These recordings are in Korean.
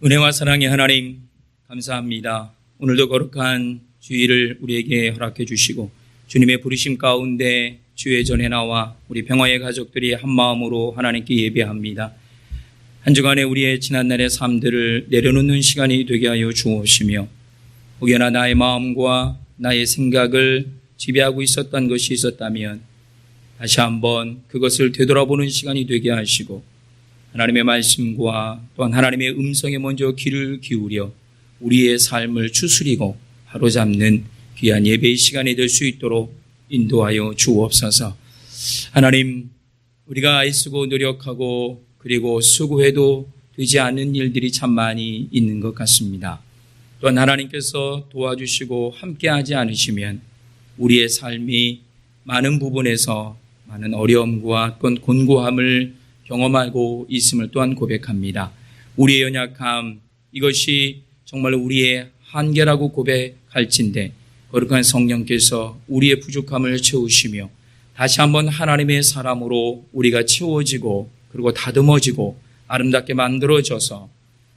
은혜와 사랑의 하나님, 감사합니다. 오늘도 거룩한 주일을 우리에게 허락해 주시고 주님의 부르심 가운데 주의 전에 나와 우리 평화의 가족들이 한 마음으로 하나님께 예배합니다. 한 주간에 우리의 지난날의 삶들을 내려놓는 시간이 되게 하여 주옵시며 혹여나 나의 마음과 나의 생각을 지배하고 있었던 것이 있었다면 다시 한번 그것을 되돌아보는 시간이 되게 하시고 하나님의 말씀과 또한 하나님의 음성에 먼저 귀를 기울여 우리의 삶을 추스리고 바로잡는 귀한 예배의 시간이 될 수 있도록 인도하여 주옵소서. 하나님, 우리가 애쓰고 노력하고 그리고 수고해도 되지 않는 일들이 참 많이 있는 것 같습니다. 또한 하나님께서 도와주시고 함께하지 않으시면 우리의 삶이 많은 부분에서 많은 어려움과 또한 곤고함을 경험하고 있음을 또한 고백합니다. 우리의 연약함, 이것이 정말 우리의 한계라고 고백할진데 거룩한 성령께서 우리의 부족함을 채우시며 다시 한번 하나님의 사람으로 우리가 채워지고 그리고 다듬어지고 아름답게 만들어져서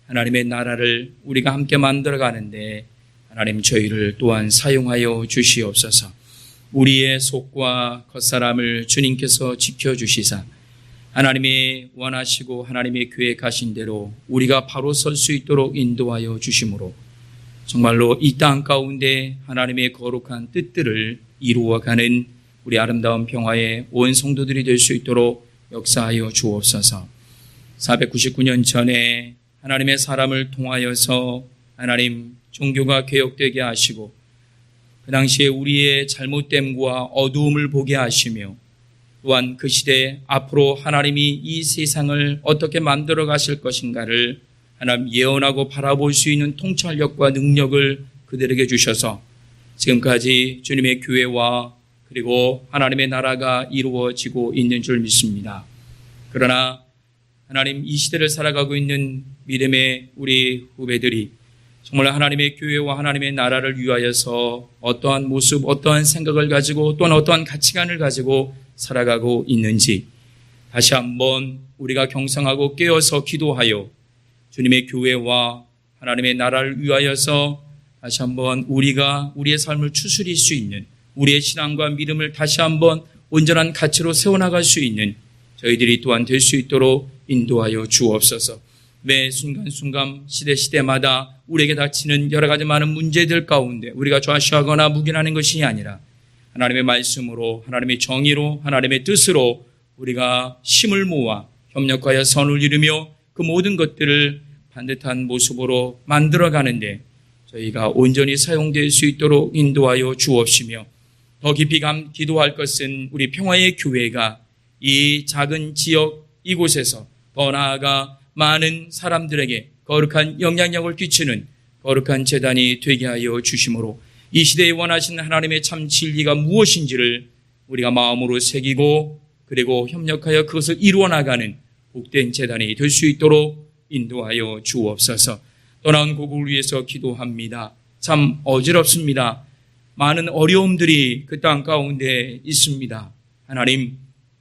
하나님의 나라를 우리가 함께 만들어가는데 하나님 저희를 또한 사용하여 주시옵소서. 우리의 속과 겉사람을 주님께서 지켜주시사 하나님이 원하시고 하나님의 계획하신 대로 우리가 바로 설 수 있도록 인도하여 주심으로 정말로 이 땅 가운데 하나님의 거룩한 뜻들을 이루어가는 우리 아름다운 평화의 온 성도들이 될 수 있도록 역사하여 주옵소서. 499년 전에 하나님의 사람을 통하여서 하나님 종교가 개혁되게 하시고 그 당시에 우리의 잘못됨과 어두움을 보게 하시며 또한 그 시대에 앞으로 하나님이 이 세상을 어떻게 만들어 가실 것인가를 하나님 예언하고 바라볼 수 있는 통찰력과 능력을 그들에게 주셔서 지금까지 주님의 교회와 그리고 하나님의 나라가 이루어지고 있는 줄 믿습니다. 그러나 하나님 이 시대를 살아가고 있는 믿음의 우리 후배들이 정말 하나님의 교회와 하나님의 나라를 위하여서 어떠한 모습, 어떠한 생각을 가지고 또한 어떠한 가치관을 가지고 살아가고 있는지 다시 한번 우리가 경성하고 깨어서 기도하여 주님의 교회와 하나님의 나라를 위하여서 다시 한번 우리가 우리의 삶을 추스릴 수 있는 우리의 신앙과 믿음을 다시 한번 온전한 가치로 세워나갈 수 있는 저희들이 또한 될 수 있도록 인도하여 주옵소서. 매 순간순간 시대마다 우리에게 닥치는 여러 가지 많은 문제들 가운데 우리가 좌시하거나 묵인하는 것이 아니라 하나님의 말씀으로 하나님의 정의로 하나님의 뜻으로 우리가 힘을 모아 협력하여 선을 이루며 그 모든 것들을 반듯한 모습으로 만들어가는데 저희가 온전히 사용될 수 있도록 인도하여 주옵시며 더 깊이 기도할 것은 우리 평화의 교회가 이 작은 지역 이곳에서 더 나아가 많은 사람들에게 거룩한 영향력을 끼치는 거룩한 재단이 되게 하여 주심으로 이 시대에 원하시는 하나님의 참 진리가 무엇인지를 우리가 마음으로 새기고 그리고 협력하여 그것을 이루어 나가는 복된 재단이 될 수 있도록 인도하여 주옵소서. 떠나온 고국을 위해서 기도합니다. 참 어지럽습니다. 많은 어려움들이 그 땅 가운데 있습니다. 하나님,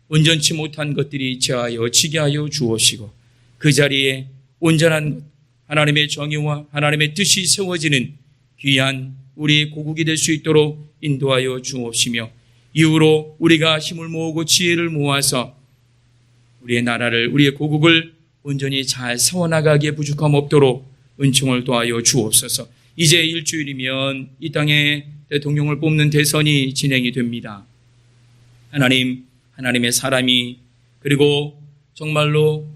온전치 못한 것들이 제하여 지게 하여 주옵시고 그 자리에 온전한 하나님의 정의와 하나님의 뜻이 세워지는 귀한 우리 고국이 될 수 있도록 인도하여 주옵시며 이후로 우리가 힘을 모으고 지혜를 모아서 우리의 나라를 우리의 고국을 온전히 잘 세워나가기에 부족함 없도록 은총을 도하여 주옵소서. 이제 일주일이면 이 땅에 대통령을 뽑는 대선이 진행이 됩니다. 하나님의 사람이 그리고 정말로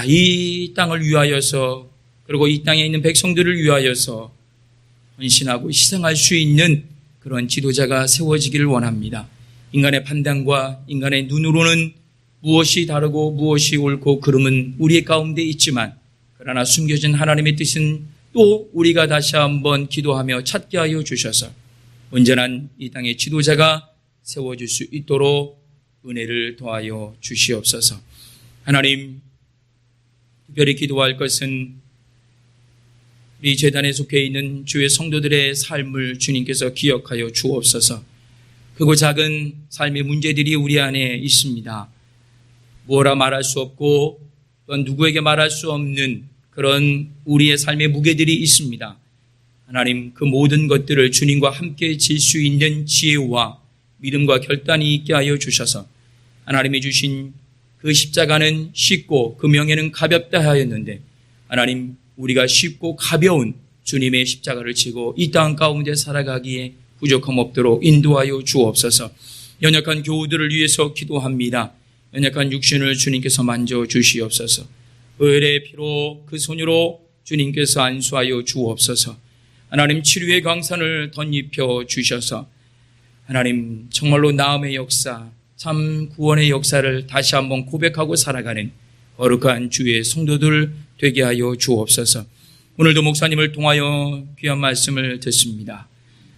이 땅을 위하여서 그리고 이 땅에 있는 백성들을 위하여서 헌신하고 희생할 수 있는 그런 지도자가 세워지기를 원합니다. 인간의 판단과 인간의 눈으로는 무엇이 다르고 무엇이 옳고 그름은 우리 가운데 있지만 그러나 숨겨진 하나님의 뜻은 또 우리가 다시 한번 기도하며 찾게 하여 주셔서 온전한 이 땅의 지도자가 세워질 수 있도록 은혜를 더하여 주시옵소서. 하나님, 특별히 기도할 것은 우리 재단에 속해 있는 주의 성도들의 삶을 주님께서 기억하여 주옵소서. 크고 작은 삶의 문제들이 우리 안에 있습니다. 뭐라 말할 수 없고 또 누구에게 말할 수 없는 그런 우리의 삶의 무게들이 있습니다. 하나님, 그 모든 것들을 주님과 함께 질 수 있는 지혜와 믿음과 결단이 있게 하여 주셔서 하나님이 주신 그 십자가는 쉽고 그 명예는 가볍다 하였는데 하나님, 우리가 쉽고 가벼운 주님의 십자가를 지고 이 땅 가운데 살아가기에 부족함 없도록 인도하여 주옵소서. 연약한 교우들을 위해서 기도합니다. 연약한 육신을 주님께서 만져 주시옵소서. 의의 피로 그 손으로 주님께서 안수하여 주옵소서. 하나님, 치료의 광선을 덧입혀 주셔서 하나님, 정말로 나음의 역사, 참 구원의 역사를 다시 한번 고백하고 살아가는 거룩한 주의 성도들 되게 하여 주옵소서. 오늘도 목사님을 통하여 귀한 말씀을 듣습니다.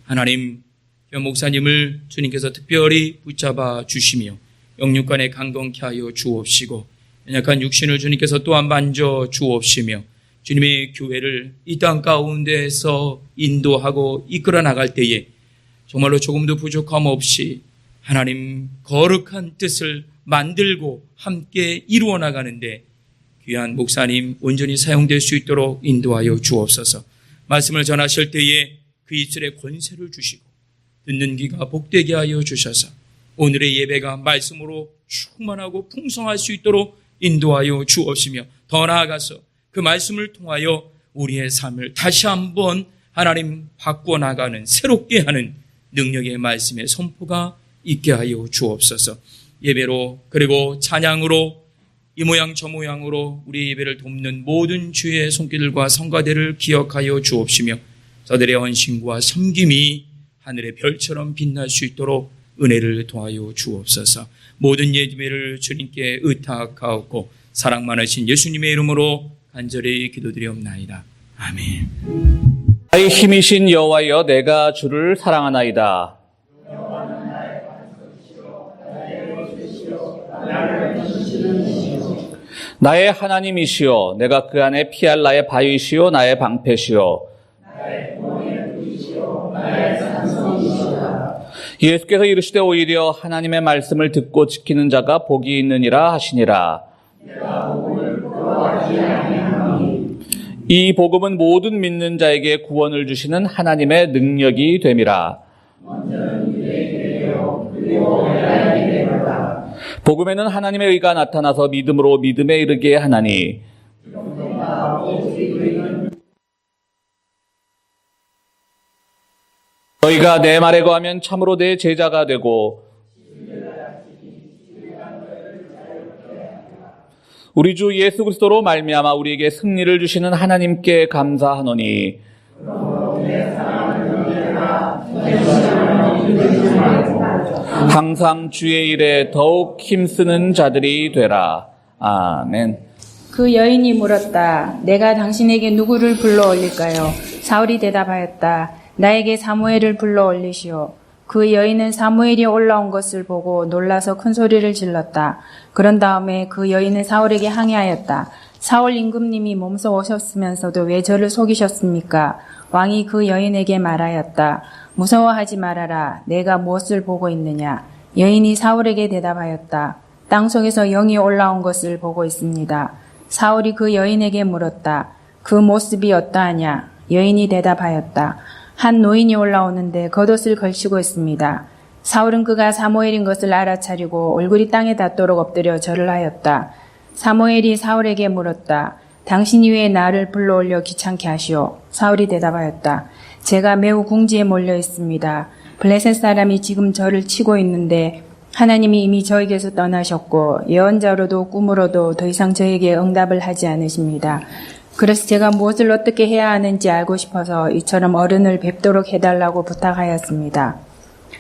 하나님, 귀한 목사님을 주님께서 특별히 붙잡아 주시며 영육간에 강건케 하여 주옵시고 연약한 육신을 주님께서 또한 만져 주옵시며 주님의 교회를 이 땅 가운데에서 인도하고 이끌어 나갈 때에 정말로 조금도 부족함 없이 하나님 거룩한 뜻을 만들고 함께 이루어 나가는데 귀한 목사님 온전히 사용될 수 있도록 인도하여 주옵소서. 말씀을 전하실 때에 그 입술에 권세를 주시고 듣는 귀가 복되게 하여 주셔서 오늘의 예배가 말씀으로 충만하고 풍성할 수 있도록 인도하여 주옵시며 더 나아가서 그 말씀을 통하여 우리의 삶을 다시 한번 하나님 바꾸어 나가는 새롭게 하는 능력의 말씀의 선포가 있게 하여 주옵소서. 예배로 그리고 찬양으로 이 모양 저 모양으로 우리 예배를 돕는 모든 주의 손길과 성가대를 기억하여 주옵시며 저들의 헌신과 섬김이 하늘의 별처럼 빛날 수 있도록 은혜를 도하여 주옵소서. 모든 예배를 주님께 의탁하옵고 사랑 많으신 예수님의 이름으로 간절히 기도드리옵나이다. 아멘. 나의 힘이신 여호와여, 내가 주를 사랑하나이다. 나의 하나님이시여, 내가 그 안에 피할 나의 바위시요 나의 방패시요 예수께서 이르시되 오히려 하나님의 말씀을 듣고 지키는 자가 복이 있느니라 하시니라. 이 복음은 모든 믿는 자에게 구원을 주시는 하나님의 능력이 됨이라. 복음에는 하나님의 의가 나타나서 믿음으로 믿음에 이르게 하나니 너희가 내 말에 거하면 참으로 내 제자가 되고 우리 주 예수 그리스도로 말미암아 우리에게 승리를 주시는 하나님께 감사하노니 항상 주의 일에 더욱 힘쓰는 자들이 되라. 아멘. 그 여인이 물었다. 내가 당신에게 누구를 불러 올릴까요? 사울이 대답하였다. 나에게 사무엘을 불러 올리시오. 그 여인은 사무엘이 올라온 것을 보고 놀라서 큰 소리를 질렀다. 그런 다음에 그 여인은 사울에게 항의하였다. 사울 임금님이 몸소 오셨으면서도 왜 저를 속이셨습니까? 왕이 그 여인에게 말하였다. 무서워하지 말아라. 내가 무엇을 보고 있느냐? 여인이 사울에게 대답하였다. 땅속에서 영이 올라온 것을 보고 있습니다. 사울이 그 여인에게 물었다. 그 모습이 어떠하냐? 여인이 대답하였다. 한 노인이 올라오는데 겉옷을 걸치고 있습니다. 사울은 그가 사무엘인 것을 알아차리고 얼굴이 땅에 닿도록 엎드려 절을 하였다. 사무엘이 사울에게 물었다. 당신이 왜 나를 불러올려 귀찮게 하시오? 사울이 대답하였다. 제가 매우 궁지에 몰려 있습니다. 블레셋 사람이 지금 저를 치고 있는데 하나님이 이미 저에게서 떠나셨고 예언자로도 꿈으로도 더 이상 저에게 응답을 하지 않으십니다. 그래서 제가 무엇을 어떻게 해야 하는지 알고 싶어서 이처럼 어른을 뵙도록 해달라고 부탁하였습니다.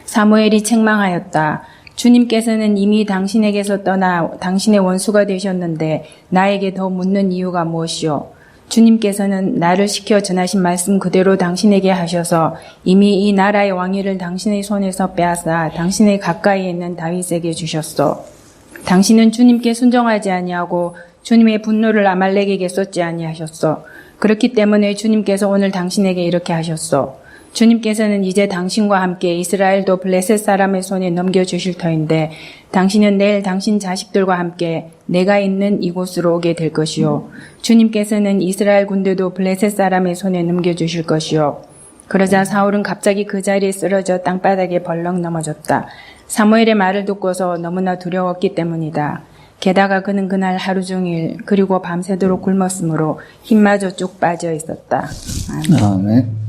사무엘이 책망하였다. 주님께서는 이미 당신에게서 떠나 당신의 원수가 되셨는데 나에게 더 묻는 이유가 무엇이오? 주님께서는 나를 시켜 전하신 말씀 그대로 당신에게 하셔서 이미 이 나라의 왕위를 당신의 손에서 빼앗아 당신의 가까이에 있는 다윗에게 주셨소. 당신은 주님께 순종하지 아니하고 주님의 분노를 아말렉에게 쏟지 아니하셨소. 그렇기 때문에 주님께서 오늘 당신에게 이렇게 하셨소. 주님께서는 이제 당신과 함께 이스라엘도 블레셋 사람의 손에 넘겨주실 터인데 당신은 내일 당신 자식들과 함께 내가 있는 이곳으로 오게 될 것이요. 주님께서는 이스라엘 군대도 블레셋 사람의 손에 넘겨주실 것이요. 그러자 사울은 갑자기 그 자리에 쓰러져 땅바닥에 벌렁 넘어졌다. 사무엘의 말을 듣고서 너무나 두려웠기 때문이다. 게다가 그는 그날 하루 종일 그리고 밤새도록 굶었으므로 힘마저 쭉 빠져 있었다. 아멘.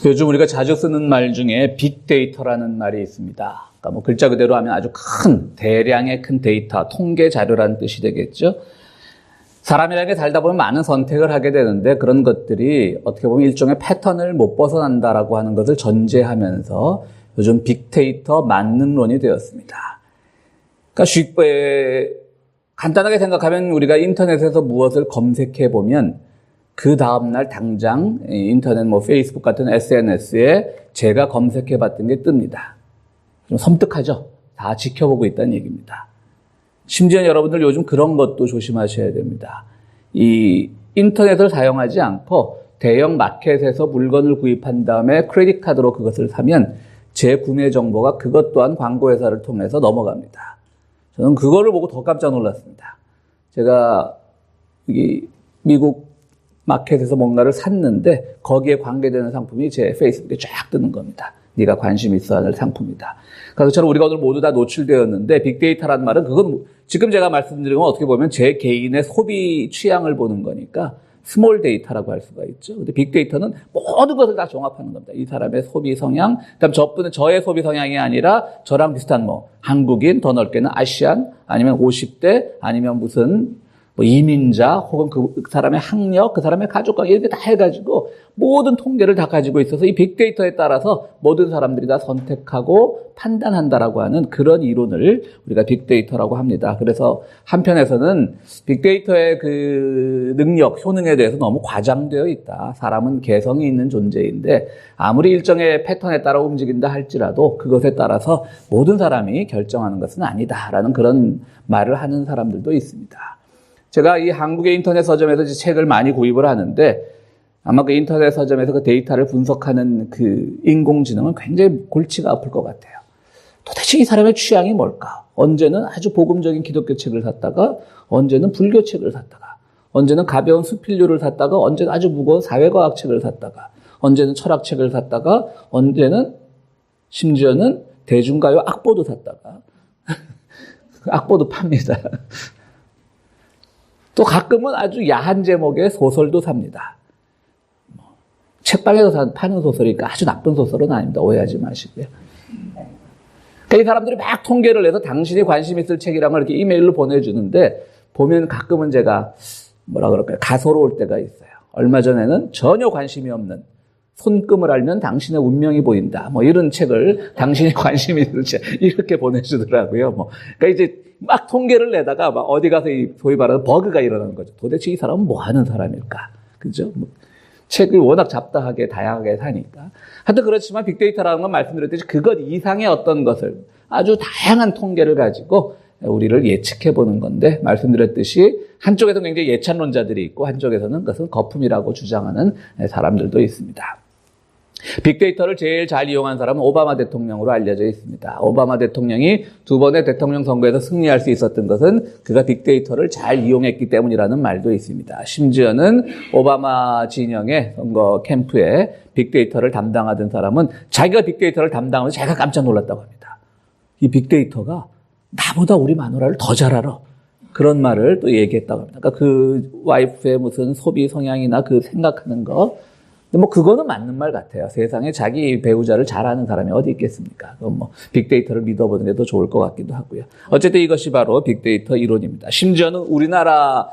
요즘 우리가 자주 쓰는 말 중에 빅데이터라는 말이 있습니다. 그러니까 뭐 글자 그대로 하면 아주 큰, 대량의 큰 데이터, 통계 자료라는 뜻이 되겠죠. 사람이라는 게 살다 보면 많은 선택을 하게 되는데 그런 것들이 어떻게 보면 일종의 패턴을 못 벗어난다라고 하는 것을 전제하면서 요즘 빅데이터 만능론이 되었습니다. 그러니까 간단하게 생각하면 우리가 인터넷에서 무엇을 검색해 보면 그 다음날 당장 인터넷, 페이스북 같은 SNS에 제가 검색해 봤던 게 뜹니다. 좀 섬뜩하죠? 다 지켜보고 있다는 얘기입니다. 심지어 여러분들 요즘 그런 것도 조심하셔야 됩니다. 이 인터넷을 사용하지 않고 대형 마켓에서 물건을 구입한 다음에 크레딧 카드로 그것을 사면 제 구매 정보가 그것 또한 광고회사를 통해서 넘어갑니다. 저는 그거를 보고 더 깜짝 놀랐습니다. 제가 미국 마켓에서 뭔가를 샀는데 거기에 관계되는 상품이 제 페이스북에 쫙 뜨는 겁니다. 네가 관심 있어 하는 상품이다. 그래서 우리가 오늘 모두 다 노출되었는데 빅데이터라는 말은 그건 지금 제가 말씀드린 건 어떻게 보면 제 개인의 소비 취향을 보는 거니까 스몰 데이터라고 할 수가 있죠. 근데 빅데이터는 모든 것을 다 종합하는 겁니다. 이 사람의 소비 성향, 그다음 저의 소비 성향이 아니라 저랑 비슷한 한국인, 더 넓게는 아시안, 아니면 50대, 아니면 무슨 이민자, 혹은 그 사람의 학력, 그 사람의 가족관계 이렇게 다 해가지고 모든 통계를 다 가지고 있어서 이 빅데이터에 따라서 모든 사람들이 다 선택하고 판단한다라고 하는 그런 이론을 우리가 빅데이터라고 합니다. 그래서 한편에서는 빅데이터의 그 능력, 효능에 대해서 너무 과장되어 있다. 사람은 개성이 있는 존재인데 아무리 일정의 패턴에 따라 움직인다 할지라도 그것에 따라서 모든 사람이 결정하는 것은 아니다라는 그런 말을 하는 사람들도 있습니다. 제가 이 한국의 인터넷 서점에서 책을 많이 구입을 하는데 아마 그 인터넷 서점에서 그 데이터를 분석하는 그 인공지능은 굉장히 골치가 아플 것 같아요. 도대체 이 사람의 취향이 뭘까? 언제는 아주 복음적인 기독교 책을 샀다가 언제는 불교 책을 샀다가 언제는 가벼운 수필류를 샀다가 언제는 아주 무거운 사회과학 책을 샀다가 언제는 철학 책을 샀다가 언제는 심지어는 대중가요 악보도 샀다가 악보도 팝니다. 또 가끔은 아주 야한 제목의 소설도 삽니다. 책방에서 파는 소설이니까 아주 나쁜 소설은 아닙니다. 오해하지 마시고요. 그러니까 이 사람들이 막 통계를 내서 당신이 관심 있을 책이란 걸 이렇게 이메일로 보내주는데 보면 가끔은 제가 가소로울 때가 있어요. 얼마 전에는 전혀 관심이 없는 손금을 알면 당신의 운명이 보인다. 이런 책을 당신이 관심이 있는 책 이렇게 보내주더라고요. 그러니까 이제 막 통계를 내다가 막 어디 가서 소위 말하는 버그가 일어나는 거죠. 도대체 이 사람은 뭐 하는 사람일까? 그죠? 책을 워낙 잡다하게 다양하게 사니까. 하여튼 그렇지만 빅데이터라는 건 말씀드렸듯이 그것 이상의 어떤 것을 아주 다양한 통계를 가지고 우리를 예측해 보는 건데 말씀드렸듯이 한쪽에서는 굉장히 예찬론자들이 있고 한쪽에서는 그것은 거품이라고 주장하는 사람들도 있습니다. 빅데이터를 제일 잘 이용한 사람은 오바마 대통령으로 알려져 있습니다. 오바마 대통령이 2번의 대통령 선거에서 승리할 수 있었던 것은 그가 빅데이터를 잘 이용했기 때문이라는 말도 있습니다. 심지어는 오바마 진영의 선거 캠프에 빅데이터를 담당하던 사람은 자기가 빅데이터를 담당하면서 자기가 깜짝 놀랐다고 합니다. 이 빅데이터가 나보다 우리 마누라를 더 잘 알아. 그런 말을 또 얘기했다고 합니다. 그러니까 그 와이프의 무슨 소비 성향이나 그 생각하는 거 근데 그거는 맞는 말 같아요. 세상에 자기 배우자를 잘 아는 사람이 어디 있겠습니까? 그건 빅데이터를 믿어보는 게 더 좋을 것 같기도 하고요. 어쨌든 이것이 바로 빅데이터 이론입니다. 심지어는 우리나라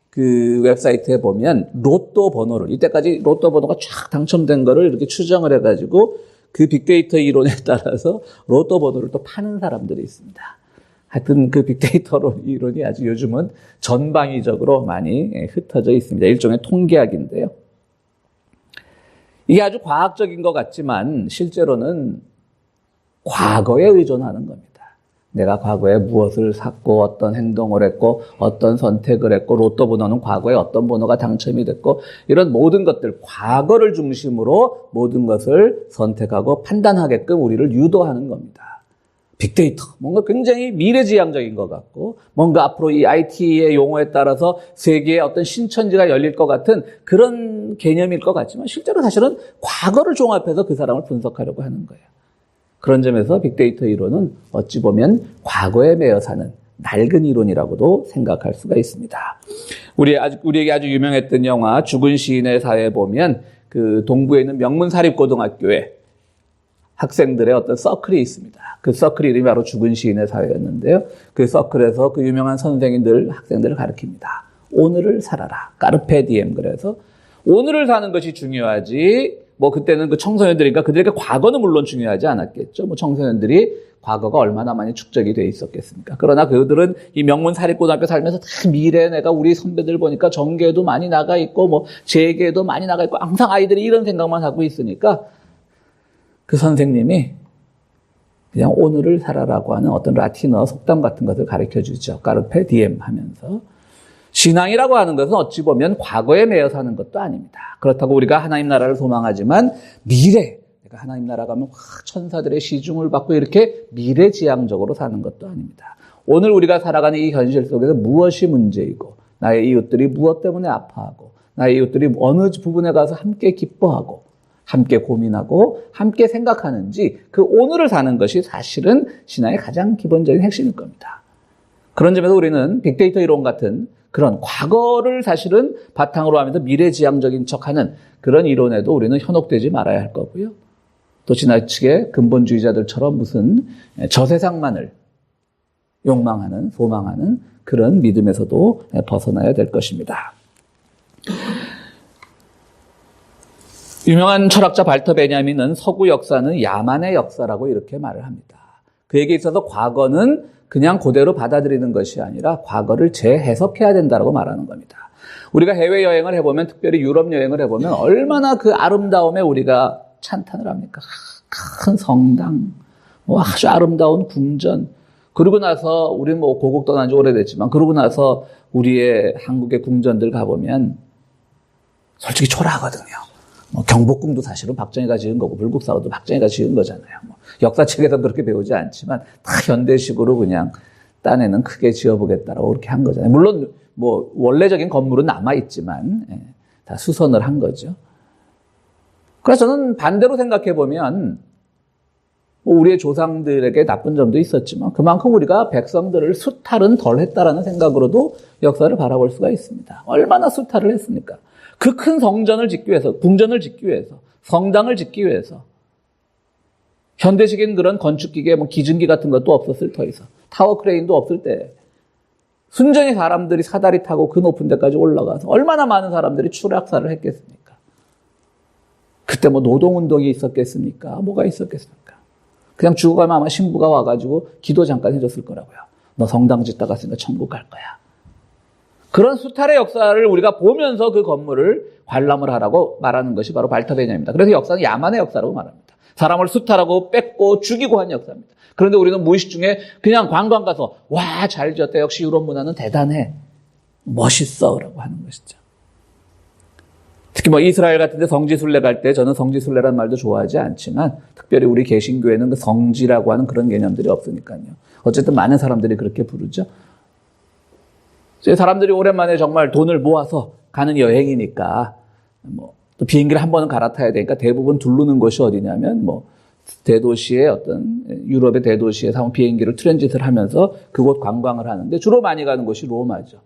그 웹사이트에 보면 로또 번호를, 이때까지 로또 번호가 쫙 당첨된 거를 이렇게 추정을 해가지고 그 빅데이터 이론에 따라서 로또 번호를 또 파는 사람들이 있습니다. 하여튼 그 빅데이터 이론이 아주 요즘은 전방위적으로 많이 흩어져 있습니다. 일종의 통계학인데요. 이게 아주 과학적인 것 같지만 실제로는 과거에 의존하는 겁니다. 내가 과거에 무엇을 샀고 어떤 행동을 했고 어떤 선택을 했고 로또 번호는 과거에 어떤 번호가 당첨이 됐고 이런 모든 것들 과거를 중심으로 모든 것을 선택하고 판단하게끔 우리를 유도하는 겁니다. 빅데이터 뭔가 굉장히 미래지향적인 것 같고 뭔가 앞으로 이 IT의 용어에 따라서 세계의 어떤 신천지가 열릴 것 같은 그런 개념일 것 같지만 실제로 사실은 과거를 종합해서 그 사람을 분석하려고 하는 거예요. 그런 점에서 빅데이터 이론은 어찌 보면 과거에 매여 사는 낡은 이론이라고도 생각할 수가 있습니다. 우리에게 아주 유명했던 영화 죽은 시인의 사회에 보면 그 동부에 있는 명문사립고등학교에 학생들의 어떤 서클이 있습니다. 그 서클 이름이 바로 죽은 시인의 사회였는데요. 그 서클에서 그 유명한 선생이 늘 학생들을 가르칩니다. 오늘을 살아라. 까르페 디엠. 그래서 오늘을 사는 것이 중요하지. 뭐 그때는 그 청소년들이니까 그들에게 과거는 물론 중요하지 않았겠죠. 뭐 청소년들이 과거가 얼마나 많이 축적이 돼 있었겠습니까? 그러나 그들은 이 명문 사립고등학교 살면서 다 미래에 내가 우리 선배들 보니까 전교에도 많이 나가 있고 뭐 재계에도 많이 나가 있고 항상 아이들이 이런 생각만 하고 있으니까 그 선생님이 그냥 오늘을 살아라고 하는 어떤 라틴어 속담 같은 것을 가르쳐 주죠. 까르페 디엠 하면서. 신앙이라고 하는 것은 어찌 보면 과거에 매여 사는 것도 아닙니다. 그렇다고 우리가 하나님 나라를 소망하지만 미래, 내가 하나님 나라 가면 천사들의 시중을 받고 이렇게 미래지향적으로 사는 것도 아닙니다. 오늘 우리가 살아가는 이 현실 속에서 무엇이 문제이고 나의 이웃들이 무엇 때문에 아파하고 나의 이웃들이 어느 부분에 가서 함께 기뻐하고 함께 고민하고 함께 생각하는지 그 오늘을 사는 것이 사실은 신앙의 가장 기본적인 핵심일 겁니다. 그런 점에서 우리는 빅데이터 이론 같은 그런 과거를 사실은 바탕으로 하면서 미래지향적인 척하는 그런 이론에도 우리는 현혹되지 말아야 할 거고요. 또 지나치게 근본주의자들처럼 무슨 저세상만을 욕망하는, 소망하는 그런 믿음에서도 벗어나야 될 것입니다. 유명한 철학자 발터 베냐민은 서구 역사는 야만의 역사라고 이렇게 말을 합니다. 그에게 있어서 과거는 그냥 그대로 받아들이는 것이 아니라 과거를 재해석해야 된다고 말하는 겁니다. 우리가 해외여행을 해보면 특별히 유럽 여행을 해보면 얼마나 그 아름다움에 우리가 찬탄을 합니까? 큰 성당, 뭐 아주 아름다운 궁전, 그러고 나서 우리는 뭐 고국 떠난 지 오래됐지만 그러고 나서 우리의 한국의 궁전들 가보면 솔직히 초라하거든요. 뭐 경복궁도 사실은 박정희가 지은 거고 불국사도 박정희가 지은 거잖아요. 뭐 역사책에서 그렇게 배우지 않지만 다 현대식으로 그냥 딴에는 크게 지어보겠다라고 그렇게 한 거잖아요. 물론 뭐 원래적인 건물은 남아있지만 다 수선을 한 거죠. 그래서 저는 반대로 생각해 보면 우리의 조상들에게 나쁜 점도 있었지만 그만큼 우리가 백성들을 수탈은 덜 했다라는 생각으로도 역사를 바라볼 수가 있습니다. 얼마나 수탈을 했습니까? 그 큰 성전을 짓기 위해서, 궁전을 짓기 위해서, 성당을 짓기 위해서 현대식인 그런 건축기계, 뭐 기증기 같은 것도 없었을 터에서 타워 크레인도 없을 때 순전히 사람들이 사다리 타고 그 높은 데까지 올라가서 얼마나 많은 사람들이 추락사를 했겠습니까? 그때 뭐 노동운동이 있었겠습니까? 뭐가 있었겠습니까? 그냥 죽어가면 아마 신부가 와가지고 기도 잠깐 해줬을 거라고요. 너 성당 짓다 갔으니까 천국 갈 거야. 그런 수탈의 역사를 우리가 보면서 그 건물을 관람을 하라고 말하는 것이 바로 발터 베냐입니다. 그래서 역사는 야만의 역사라고 말합니다. 사람을 수탈하고 뺏고 죽이고 한 역사입니다. 그런데 우리는 무의식 중에 그냥 관광 가서 와, 잘 지었다. 역시 유럽 문화는 대단해. 멋있어. 라고 하는 것이죠. 특히 뭐 이스라엘 같은 데 성지순례 갈 때 저는 성지순례라는 말도 좋아하지 않지만 특별히 우리 개신교회는 그 성지라고 하는 그런 개념들이 없으니까요. 어쨌든 많은 사람들이 그렇게 부르죠. 사람들이 오랜만에 정말 돈을 모아서 가는 여행이니까 뭐 또 비행기를 한 번은 갈아타야 되니까 대부분 두르는 곳이 어디냐면 뭐 대도시의 어떤 유럽의 대도시에 사온 비행기를 트랜짓을 하면서 그곳 관광을 하는데 주로 많이 가는 곳이 로마죠.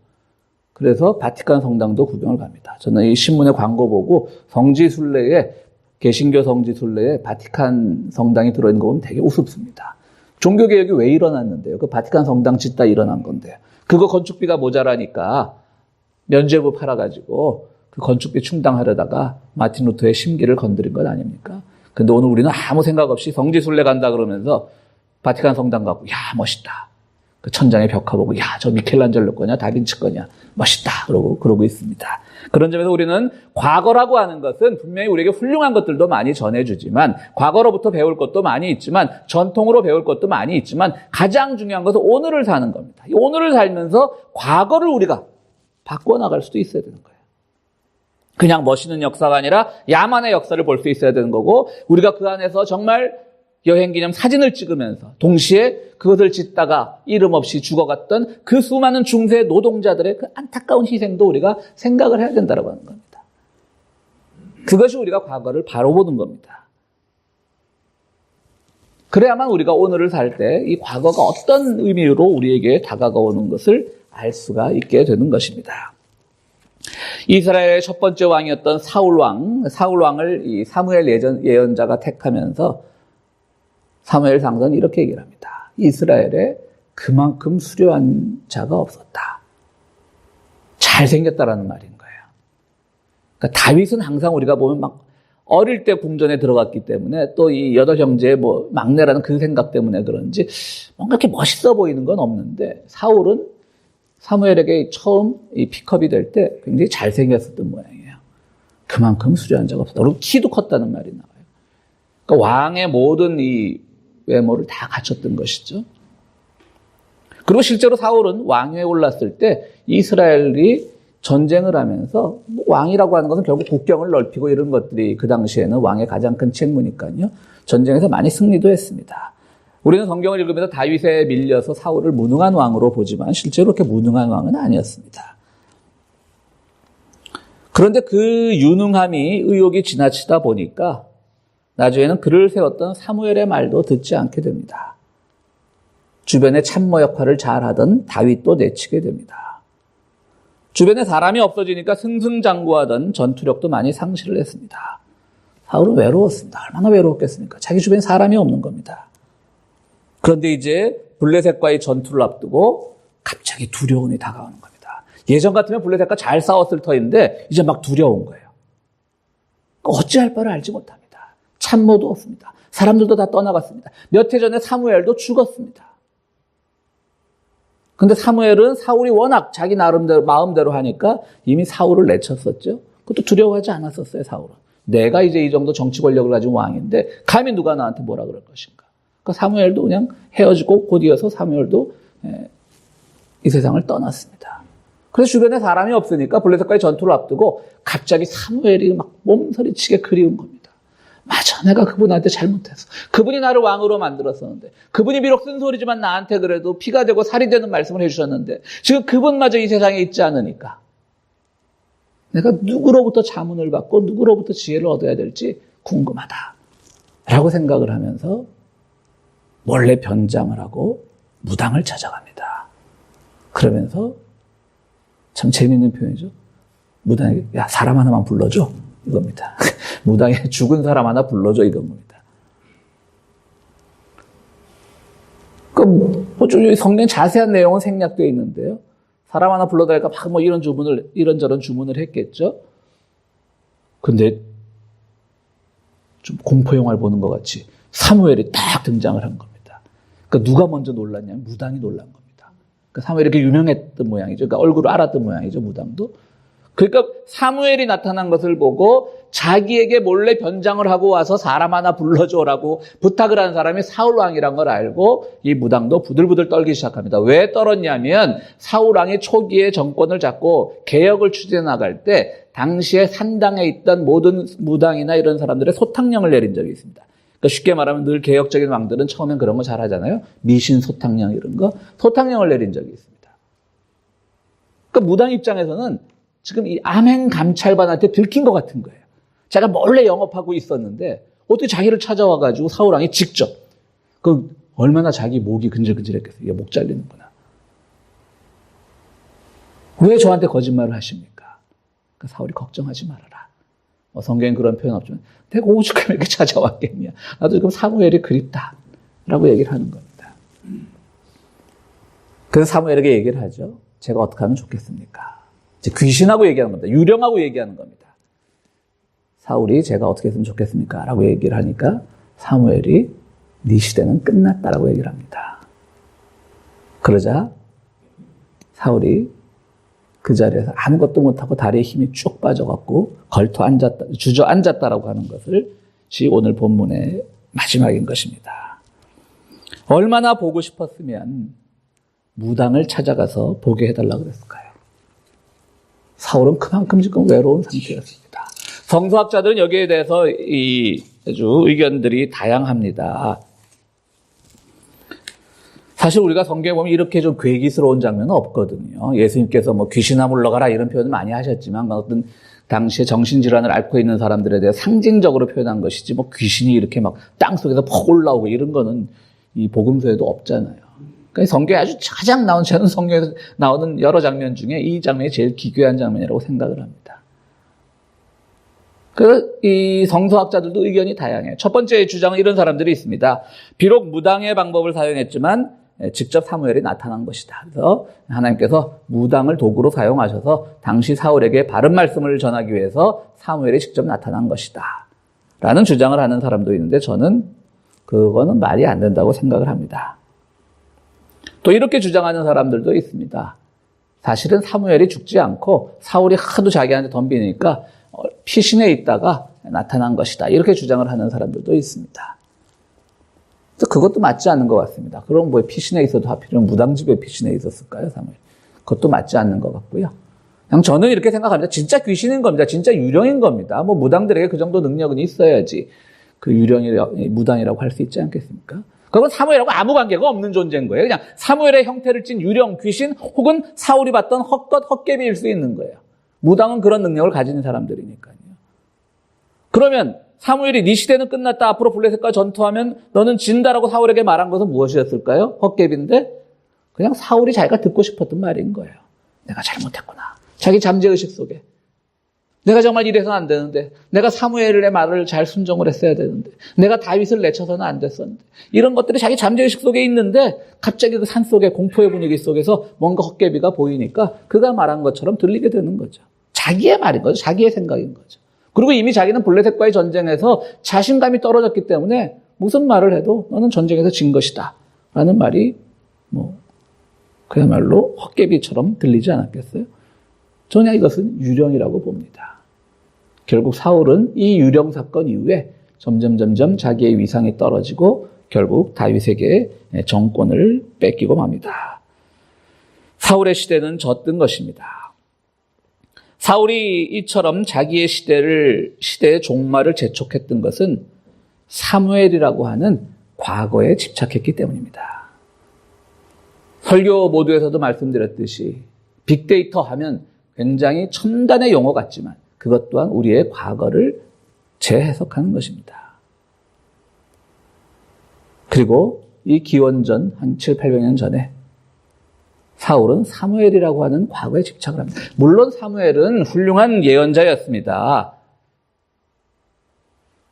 그래서 바티칸 성당도 구경을 갑니다. 저는 이 신문에 광고 보고 성지순례에 개신교 성지순례에 바티칸 성당이 들어있는 거 보면 되게 우습습니다. 종교개혁이 왜 일어났는데요? 그 바티칸 성당 짓다 일어난 건데요. 그거 건축비가 모자라니까 면죄부 팔아가지고 그 건축비 충당하려다가 마틴 루터의 심기를 건드린 것 아닙니까? 근데 오늘 우리는 아무 생각 없이 성지순례 간다 그러면서 바티칸 성당 가고 야 멋있다. 그 천장에 벽화 보고 야 저 미켈란젤로 거냐 다빈치 거냐 멋있다. 그러고 있습니다. 그런 점에서 우리는 과거라고 하는 것은 분명히 우리에게 훌륭한 것들도 많이 전해주지만, 과거로부터 배울 것도 많이 있지만, 전통으로 배울 것도 많이 있지만, 가장 중요한 것은 오늘을 사는 겁니다. 이 오늘을 살면서 과거를 우리가 바꿔나갈 수도 있어야 되는 거예요. 그냥 멋있는 역사가 아니라 야만의 역사를 볼 수 있어야 되는 거고, 우리가 그 안에서 정말 여행기념 사진을 찍으면서 동시에 그것을 짓다가 이름 없이 죽어갔던 그 수많은 중세 노동자들의 그 안타까운 희생도 우리가 생각을 해야 된다고 하는 겁니다. 그것이 우리가 과거를 바로 보는 겁니다. 그래야만 우리가 오늘을 살 때 이 과거가 어떤 의미로 우리에게 다가오는 것을 알 수가 있게 되는 것입니다. 이스라엘의 첫 번째 왕이었던 사울왕을 이 사무엘 예언자가 택하면서 사무엘상서는 이렇게 얘기를 합니다. 이스라엘에 그만큼 수려한 자가 없었다. 잘생겼다라는 말인 거예요. 그러니까 다윗은 항상 우리가 보면 막 어릴 때 궁전에 들어갔기 때문에 또 이 여덟 형제의 막내라는 그 생각 때문에 그런지 뭔가 이렇게 멋있어 보이는 건 없는데, 사울은 사무엘에게 처음 이 픽업이 될 때 굉장히 잘생겼었던 모양이에요. 그만큼 수려한 자가 없었다. 그리고 키도 컸다는 말이 나와요. 그러니까 왕의 모든 이 외모를 다 갖췄던 것이죠. 그리고 실제로 사울은 왕위에 올랐을 때 이스라엘이 전쟁을 하면서, 왕이라고 하는 것은 결국 국경을 넓히고 이런 것들이 그 당시에는 왕의 가장 큰 책무니까요. 전쟁에서 많이 승리도 했습니다. 우리는 성경을 읽으면서 다윗에 밀려서 사울을 무능한 왕으로 보지만 실제로 그렇게 무능한 왕은 아니었습니다. 그런데 그 유능함이 의욕이 지나치다 보니까 나중에는 그를 세웠던 사무엘의 말도 듣지 않게 됩니다. 주변에 참모 역할을 잘하던 다윗도 내치게 됩니다. 주변에 사람이 없어지니까 승승장구하던 전투력도 많이 상실을 했습니다. 사울은 외로웠습니다. 얼마나 외로웠겠습니까? 자기 주변에 사람이 없는 겁니다. 그런데 이제 블레셋과의 전투를 앞두고 갑자기 두려움이 다가오는 겁니다. 예전 같으면 블레셋과 잘 싸웠을 터인데 이제 막 두려운 거예요. 어찌할 바를 알지 못합니다. 참모도 없습니다. 사람들도 다 떠나갔습니다. 몇 해 전에 사무엘도 죽었습니다. 근데 사무엘은 사울이 워낙 자기 나름대로 마음대로 하니까 이미 사울을 내쳤었죠. 그것도 두려워하지 않았었어요. 사울은. 내가 이제 이 정도 정치 권력을 가진 왕인데 감히 누가 나한테 뭐라 그럴 것인가. 그러니까 사무엘도 그냥 헤어지고 곧 이어서 사무엘도 이 세상을 떠났습니다. 그래서 주변에 사람이 없으니까 블레셋과의 전투를 앞두고 갑자기 사무엘이 막 몸서리치게 그리운 겁니다. 맞아, 내가 그분한테 잘못했어. 그분이 나를 왕으로 만들었었는데, 그분이 비록 쓴소리지만 나한테 그래도 피가 되고 살이 되는 말씀을 해주셨는데 지금 그분마저 이 세상에 있지 않으니까 내가 누구로부터 자문을 받고 누구로부터 지혜를 얻어야 될지 궁금하다 라고 생각을 하면서 몰래 변장을 하고 무당을 찾아갑니다. 그러면서 참 재미있는 표현이죠. 무당에게 야, 사람 하나만 불러줘 이겁니다. 무당에 죽은 사람 하나 불러줘 이겁니다. 성경 자세한 내용은 생략되어 있는데요. 사람 하나 불러달까 막 이런저런 주문을 했겠죠. 근데 좀 공포 영화를 보는 것 같이 사무엘이 딱 등장을 한 겁니다. 그러니까 누가 먼저 놀랐냐면 무당이 놀란 겁니다. 그러니까 사무엘이 이렇게 유명했던 모양이죠. 그러니까 얼굴을 알았던 모양이죠. 무당도. 그러니까 사무엘이 나타난 것을 보고 자기에게 몰래 변장을 하고 와서 사람 하나 불러줘라고 부탁을 한 사람이 사울왕이란 걸 알고 이 무당도 부들부들 떨기 시작합니다. 왜 떨었냐면 사울왕이 초기에 정권을 잡고 개혁을 추진해 나갈 때 당시에 산당에 있던 모든 무당이나 이런 사람들의 소탕령을 내린 적이 있습니다. 그러니까 쉽게 말하면 늘 개혁적인 왕들은 처음엔 그런 거 잘하잖아요. 미신 소탕령 이런 거. 소탕령을 내린 적이 있습니다. 그러니까 무당 입장에서는 지금 이 암행 감찰반한테 들킨 것 같은 거예요. 자기가 몰래 영업하고 있었는데 어떻게 자기를 찾아와가지고 사울왕이 직접. 그 얼마나 자기 목이 근질근질했겠어요. 이게 목 잘리는구나. 왜 저한테 거짓말을 하십니까? 그러니까 사울이 걱정하지 말아라. 성경엔 그런 표현 없지만 내가 오죽하면 이렇게 찾아왔겠냐. 나도 지금 사무엘이 그립다. 라고 얘기를 하는 겁니다. 그래서 사무엘에게 얘기를 하죠. 제가 어떻게 하면 좋겠습니까? 귀신하고 얘기하는 겁니다. 유령하고 얘기하는 겁니다. 사울이 제가 어떻게 했으면 좋겠습니까? 라고 얘기를 하니까 사무엘이 네 시대는 끝났다라고 얘기를 합니다. 그러자 사울이 그 자리에서 아무것도 못하고 다리에 힘이 쭉 빠져갖고 주저앉았다라고 하는 것이 오늘 본문의 마지막인 것입니다. 얼마나 보고 싶었으면 무당을 찾아가서 보게 해달라고 그랬을까요? 사울은 그만큼 지금 외로운 상태였습니다. 성서학자들은 여기에 대해서 아주 의견들이 다양합니다. 사실 우리가 성경에 보면 이렇게 좀 괴기스러운 장면은 없거든요. 예수님께서 뭐 귀신아 물러가라 이런 표현을 많이 하셨지만 어떤 당시에 정신질환을 앓고 있는 사람들에 대해 상징적으로 표현한 것이지 뭐 귀신이 이렇게 막 땅속에서 퍽 올라오고 이런 거는 이 복음서에도 없잖아요. 그러니까 성경에 아주 가장 저는 성경에서 나오는 여러 장면 중에 이 장면이 제일 기괴한 장면이라고 생각을 합니다. 그래서 이 성서학자들도 의견이 다양해요. 첫 번째 주장은 이런 사람들이 있습니다. 비록 무당의 방법을 사용했지만 직접 사무엘이 나타난 것이다. 그래서 하나님께서 무당을 도구로 사용하셔서 당시 사울에게 바른 말씀을 전하기 위해서 사무엘이 직접 나타난 것이다. 라는 주장을 하는 사람도 있는데 저는 그거는 말이 안 된다고 생각을 합니다. 또 이렇게 주장하는 사람들도 있습니다. 사실은 사무엘이 죽지 않고 사울이 하도 자기한테 덤비니까 피신해 있다가 나타난 것이다. 이렇게 주장을 하는 사람들도 있습니다. 그것도 맞지 않는 것 같습니다. 그럼 뭐 피신해 있어도 하필이면 무당집에 피신해 있었을까요, 사무엘? 그것도 맞지 않는 것 같고요. 그냥 저는 이렇게 생각합니다. 진짜 귀신인 겁니다. 진짜 유령인 겁니다. 뭐 무당들에게 그 정도 능력은 있어야지 그 무당이라고 할 수 있지 않겠습니까? 그건 사무엘하고 아무 관계가 없는 존재인 거예요. 그냥 사무엘의 형태를 띤 유령, 귀신 혹은 사울이 봤던 헛개비일 수 있는 거예요. 무당은 그런 능력을 가진 사람들이니까요. 그러면 사무엘이 네 시대는 끝났다. 앞으로 블레셋과 전투하면 너는 진다라고 사울에게 말한 것은 무엇이었을까요? 헛개비인데 그냥 사울이 자기가 듣고 싶었던 말인 거예요. 내가 잘못했구나. 자기 잠재의식 속에. 내가 정말 이래서는 안 되는데, 내가 사무엘의 말을 잘 순종을 했어야 되는데, 내가 다윗을 내쳐서는 안 됐었는데, 이런 것들이 자기 잠재의식 속에 있는데 갑자기 그 산속의 공포의 분위기 속에서 뭔가 헛개비가 보이니까 그가 말한 것처럼 들리게 되는 거죠. 자기의 말인 거죠. 자기의 생각인 거죠. 그리고 이미 자기는 블레셋과의 전쟁에서 자신감이 떨어졌기 때문에 무슨 말을 해도 너는 전쟁에서 진 것이다 라는 말이 그야말로 헛개비처럼 들리지 않았겠어요? 저는 이것은 유령이라고 봅니다. 결국 사울은 이 유령 사건 이후에 점점 자기의 위상이 떨어지고 결국 다윗에게 정권을 뺏기고 맙니다. 사울의 시대는 졌던 것입니다. 사울이 이처럼 자기의 시대의 종말을 재촉했던 것은 사무엘이라고 하는 과거에 집착했기 때문입니다. 설교 모두에서도 말씀드렸듯이 빅데이터 하면 굉장히 첨단의 용어 같지만 그것 또한 우리의 과거를 재해석하는 것입니다. 그리고 이 기원전 한 700~800년 전에 사울은 사무엘이라고 하는 과거에 집착을 합니다. 물론 사무엘은 훌륭한 예언자였습니다.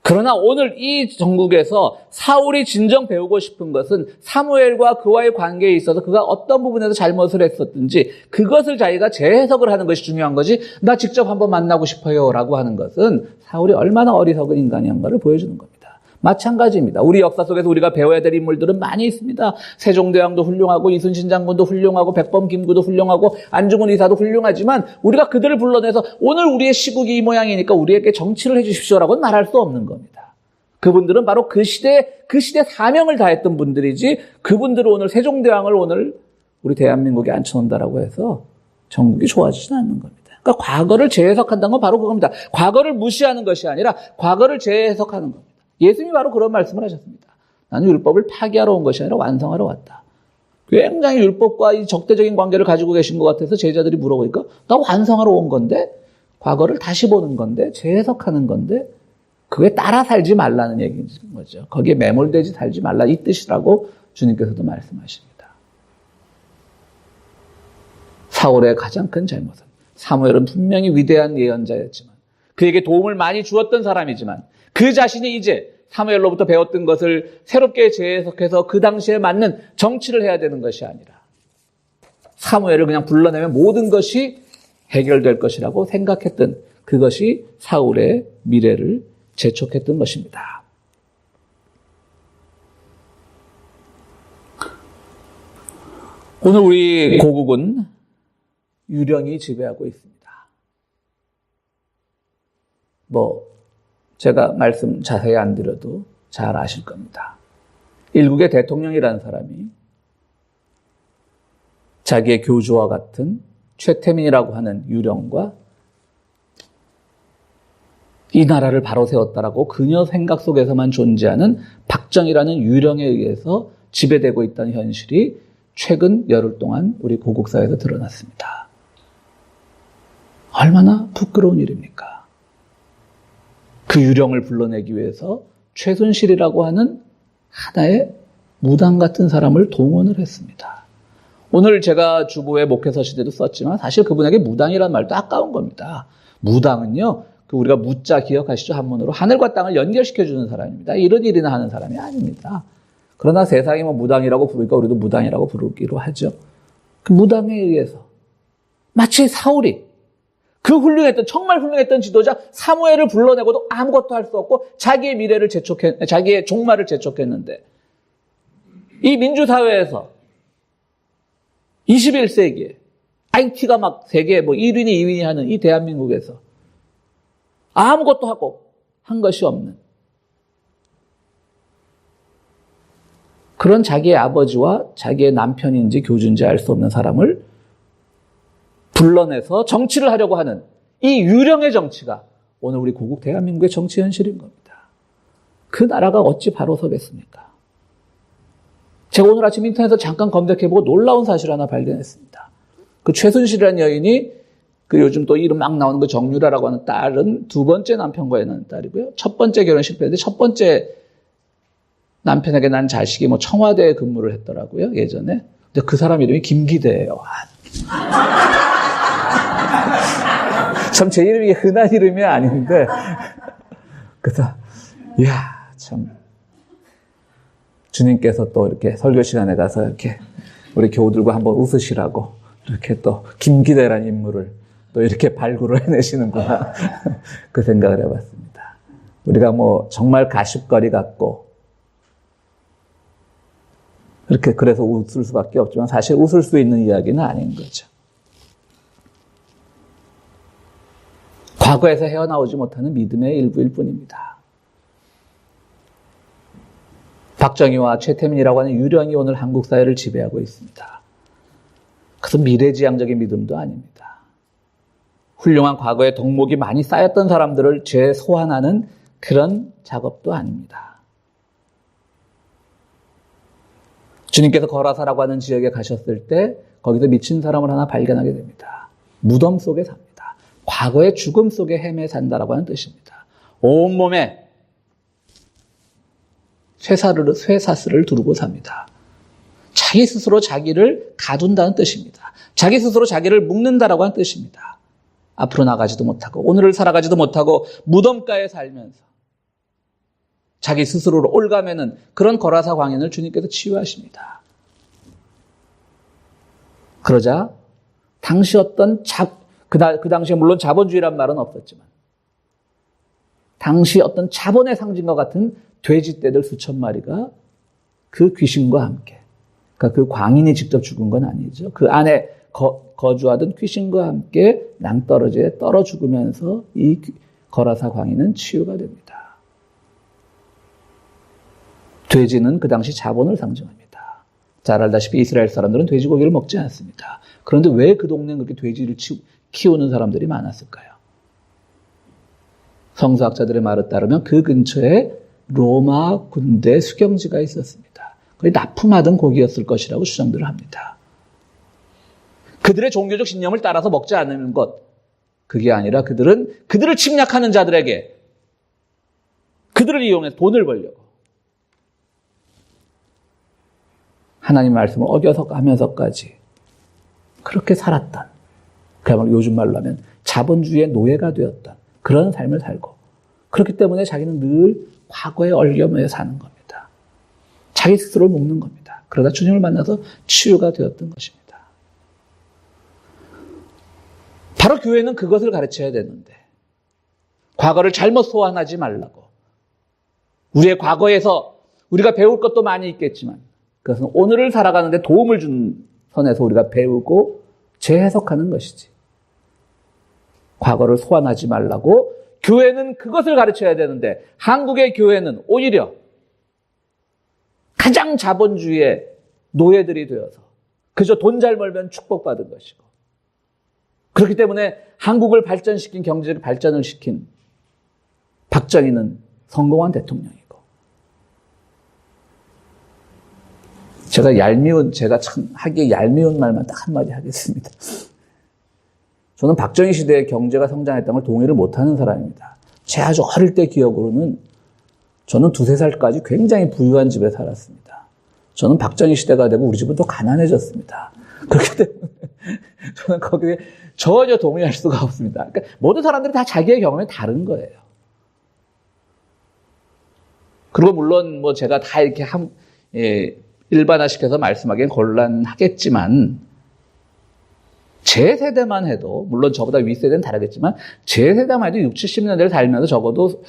그러나 오늘 이 전국에서 사울이 진정 배우고 싶은 것은 사무엘과 그와의 관계에 있어서 그가 어떤 부분에서 잘못을 했었든지 그것을 자기가 재해석을 하는 것이 중요한 거지 나 직접 한번 만나고 싶어요 라고 하는 것은 사울이 얼마나 어리석은 인간이었는가를 보여주는 겁니다. 마찬가지입니다. 우리 역사 속에서 우리가 배워야 될 인물들은 많이 있습니다. 세종대왕도 훌륭하고 이순신 장군도 훌륭하고 백범 김구도 훌륭하고 안중근 의사도 훌륭하지만 우리가 그들을 불러내서 오늘 우리의 시국이 이 모양이니까 우리에게 정치를 해주십시오라고는 말할 수 없는 겁니다. 그분들은 바로 그 시대 사명을 다했던 분들이지 그분들을 오늘 세종대왕을 오늘 우리 대한민국에 앉혀놓는다라고 해서 전국이 좋아지지는 않는 겁니다. 그러니까 과거를 재해석한다는 건 바로 그겁니다. 과거를 무시하는 것이 아니라 과거를 재해석하는 겁니다. 예수님이 바로 그런 말씀을 하셨습니다. 나는 율법을 파기하러 온 것이 아니라 완성하러 왔다. 굉장히 율법과 이 적대적인 관계를 가지고 계신 것 같아서 제자들이 물어보니까 나 완성하러 온 건데 과거를 다시 보는 건데 재해석하는 건데 그게 따라 살지 말라는 얘기인 거죠. 거기에 매몰되지 살지 말라 이 뜻이라고 주님께서도 말씀하십니다. 사울의 가장 큰 잘못은 사무엘은 분명히 위대한 예언자였지만 그에게 도움을 많이 주었던 사람이지만 그 자신이 이제 사무엘로부터 배웠던 것을 새롭게 재해석해서 그 당시에 맞는 정치를 해야 되는 것이 아니라 사무엘을 그냥 불러내면 모든 것이 해결될 것이라고 생각했던 그것이 사울의 미래를 재촉했던 것입니다. 오늘 우리 고국은 유령이 지배하고 있습니다. 제가 말씀 자세히 안 드려도 잘 아실 겁니다. 일국의 대통령이라는 사람이 자기의 교주와 같은 최태민이라고 하는 유령과 이 나라를 바로 세웠다라고 그녀 생각 속에서만 존재하는 박정희라는 유령에 의해서 지배되고 있다는 현실이 최근 열흘 동안 우리 고국사회에서 드러났습니다. 얼마나 부끄러운 일입니까? 그 유령을 불러내기 위해서 최순실이라고 하는 하나의 무당 같은 사람을 동원을 했습니다. 오늘 제가 주보에 목회서 시대도 썼지만 사실 그분에게 무당이라는 말도 아까운 겁니다. 무당은요, 우리가 무자 기억하시죠? 한문으로 하늘과 땅을 연결시켜주는 사람입니다. 이런 일이나 하는 사람이 아닙니다. 그러나 세상이 무당이라고 부르니까 우리도 무당이라고 부르기로 하죠. 그 무당에 의해서 마치 사울이 정말 훌륭했던 지도자 사무엘을 불러내고도 아무것도 할 수 없고 자기의 종말을 재촉했는데 이 민주사회에서 21세기에 IT가 막 세계 1위니 2위니 하는 이 대한민국에서 아무것도 하고 한 것이 없는 그런 자기의 아버지와 자기의 남편인지 교주인지 알 수 없는 사람을 불러내서 정치를 하려고 하는 이 유령의 정치가 오늘 우리 고국 대한민국의 정치 현실인 겁니다. 그 나라가 어찌 바로 서겠습니까? 제가 오늘 아침 인터넷에서 잠깐 검색해보고 놀라운 사실 하나 발견했습니다. 그 최순실이라는 여인이 요즘 또 이름 막 나오는 그 정유라라고 하는 딸은 두 번째 남편과의 난 딸이고요. 첫 번째 결혼 실패했는데 첫 번째 남편에게 난 자식이 청와대에 근무를 했더라고요, 예전에. 근데 그 사람 이름이 김기대예요. 참 제 이름이 흔한 이름이 아닌데. 그래서, 참. 주님께서 또 이렇게 설교 시간에 가서 이렇게 우리 교우들과 한번 웃으시라고 이렇게 또 김기대라는 인물을 또 이렇게 발굴을 해내시는구나. 그 생각을 해봤습니다. 우리가 정말 가십거리 같고, 그래서 웃을 수밖에 없지만 사실 웃을 수 있는 이야기는 아닌 거죠. 과거에서 헤어나오지 못하는 믿음의 일부일 뿐입니다. 박정희와 최태민이라고 하는 유령이 오늘 한국 사회를 지배하고 있습니다. 그것은 미래지향적인 믿음도 아닙니다. 훌륭한 과거의 덕목이 많이 쌓였던 사람들을 재소환하는 그런 작업도 아닙니다. 주님께서 거라사라고 하는 지역에 가셨을 때 거기서 미친 사람을 하나 발견하게 됩니다. 무덤 속에 삽니다. 과거의 죽음 속에 헤매 산다라고 하는 뜻입니다. 온몸에 쇠사슬을 두르고 삽니다. 자기 스스로 자기를 가둔다는 뜻입니다. 자기 스스로 자기를 묶는다라고 하는 뜻입니다. 앞으로 나가지도 못하고 오늘을 살아가지도 못하고 무덤가에 살면서 자기 스스로를 올가매는 그런 거라사 광인을 주님께서 치유하십니다. 그러자 당시 그 당시에 물론 자본주의란 말은 없었지만 당시 어떤 자본의 상징과 같은 돼지떼들 수천 마리가 그 귀신과 함께, 그러니까 그 광인이 직접 죽은 건 아니죠. 그 안에 거주하던 귀신과 함께 낭떠러지에 떨어 죽으면서 이 거라사 광인은 치유가 됩니다. 돼지는 그 당시 자본을 상징합니다. 잘 알다시피 이스라엘 사람들은 돼지고기를 먹지 않습니다. 그런데 왜 그 동네는 그렇게 돼지를 키우는 사람들이 많았을까요? 성서학자들의 말에 따르면 그 근처에 로마 군대 수경지가 있었습니다. 거의 납품하던 고기였을 것이라고 추정들을 합니다. 그들의 종교적 신념을 따라서 먹지 않는 것, 그게 아니라 그들을 침략하는 자들에게 그들을 이용해서 돈을 벌려고 하나님 말씀을 어겨서 가면서까지 그렇게 살았던, 그야말로 요즘 말로 하면 자본주의의 노예가 되었던 그런 삶을 살고, 그렇기 때문에 자기는 늘 과거에 얽혀매여 사는 겁니다. 자기 스스로를 묶는 겁니다. 그러다 주님을 만나서 치유가 되었던 것입니다. 바로 교회는 그것을 가르쳐야 되는데, 과거를 잘못 소환하지 말라고. 우리의 과거에서 우리가 배울 것도 많이 있겠지만 그것은 오늘을 살아가는데 도움을 준 선에서 우리가 배우고 재해석하는 것이지. 과거를 소환하지 말라고 교회는 그것을 가르쳐야 되는데 한국의 교회는 오히려 가장 자본주의의 노예들이 되어서 그저 돈 잘 벌면 축복받은 것이고 그렇기 때문에 한국을 발전시킨 경제를 발전을 시킨 박정희는 성공한 대통령이고 제가 참 하기에 얄미운 말만 딱 한마디 하겠습니다. 저는 박정희 시대에 경제가 성장했다는 걸 동의를 못하는 사람입니다. 제 아주 어릴 때 기억으로는 저는 2-3살까지 굉장히 부유한 집에 살았습니다. 저는 박정희 시대가 되고 우리 집은 또 가난해졌습니다. 그렇기 때문에 저는 거기에 전혀 동의할 수가 없습니다. 그러니까 모든 사람들이 다 자기의 경험이 다른 거예요. 그리고 물론 뭐 제가 다 이렇게 일반화시켜서 말씀하기엔 곤란하겠지만 제 세대만 해도 물론 저보다 윗세대는 다르겠지만 제 세대만 해도 60, 70년대를 살면서 적어도